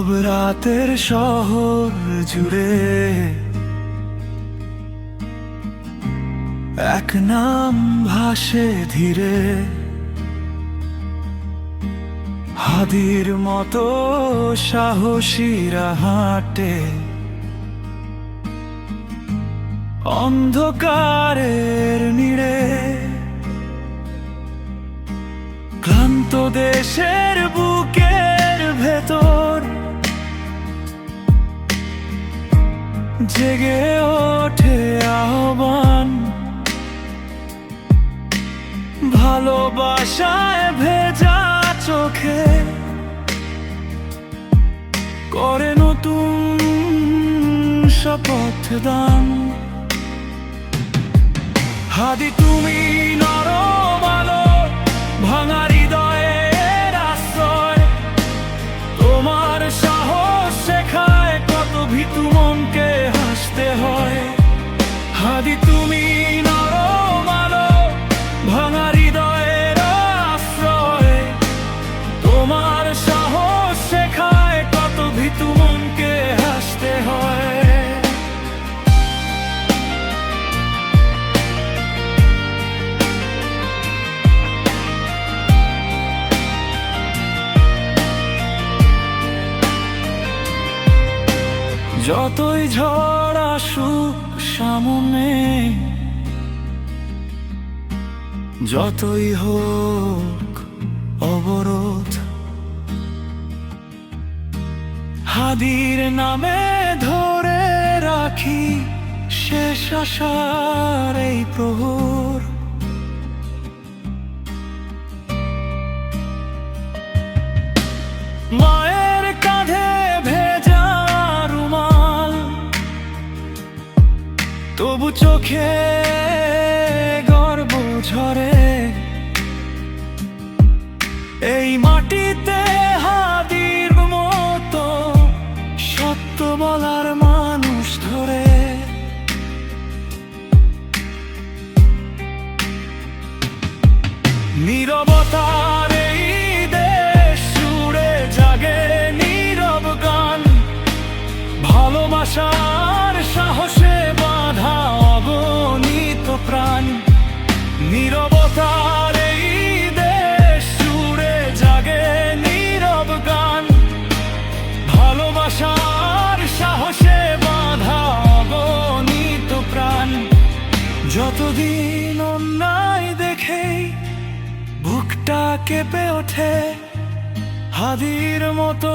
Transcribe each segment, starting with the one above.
নীরব রাতের শহর জুড়ে এক নাম ভাসে ধীরে, হাদির মতো সাহসীরা হাঁটে অন্ধকারের নীড়ে। ক্লান্ত দেশের বুকের ভেতর জেগে ওঠে আহ্বান, ভালোবাসায় ভেজা চোখে করে নতুন শপথ দান। হাদি তুমি নরম আলো, ভাঙা হৃদয়ের আশ্রয়। তোমার সাহস শেখায় কত ভীতু মনকে হাসতে হয়। হাদি তুমি নরম আলো, ভাঙা হৃদয়ের আশ্রয়। তোমার সাহস শেখায় কত ভীতু মনকে হাসতে হয়। যতই ঝড় আসুক সামনে, যতই হোক অবরোধ, হাদির নামে ধরে রাখি শেষ আশার এই প্রহর। মায়ের কাঁধে ভেজা রুমাল, তবু চোখে গর্ব ঝরে। এই মাটিতে হাদির মতো সত্য বলার মানুষ ধরে। নীরবতার এই দেশ জুড়ে জাগে নীরব গান, ভালোবাসার সাহসে বাঁধা অগণিত প্রাণ। নীরবতার এই দেশ জুড়ে জাগে নীরব গান, ভালোবাসার সাহসে বাঁধা অগণিত প্রাণ। যতদিন অন্যায় দেখেই বুকটা কেঁপে ওঠে, হাদির মতো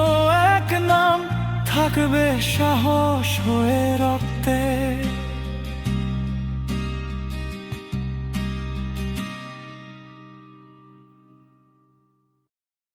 এক নাম থাকবে সাহস হয়ে রক্তে।